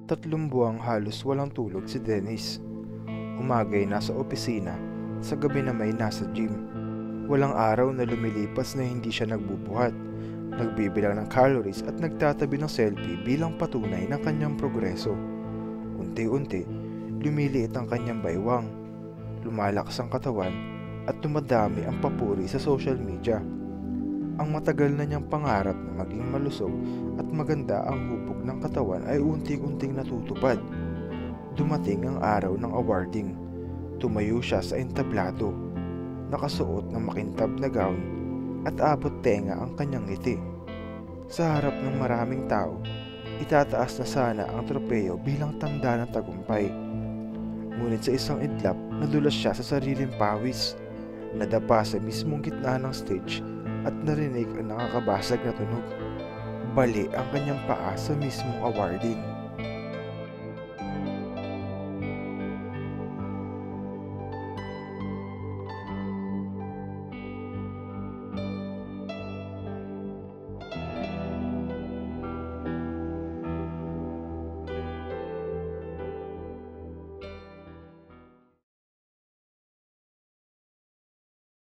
3 buwang halos walang tulog si Dennis. Umaga'y nasa opisina, sa gabi namay nasa gym. Walang araw na lumilipas na hindi siya nagbubuhat, nagbibilang ng calories at nagtatabi ng selfie bilang patunay ng kanyang progreso. Unti-unti, lumiliit ang kanyang baywang, lumalakas ang katawan at dumadami ang papuri sa social media. Ang matagal na niyang pangarap na maging malusog at maganda ang hubog ng katawan ay unti-unting natutupad. Dumating ang araw ng awarding. Tumayo siya sa entablado, nakasuot ng makintab na gown at abot tenga ang kanyang ngiti. Sa harap ng maraming tao, itataas na sana ang tropeyo bilang tanda ng tagumpay. Ngunit sa isang idlap, nadulas siya sa sariling pawis, nadapa sa mismong gitna ng stage at narinig ang nakakabasag na tunog. Bali ang kanyang paa sa mismong awarding.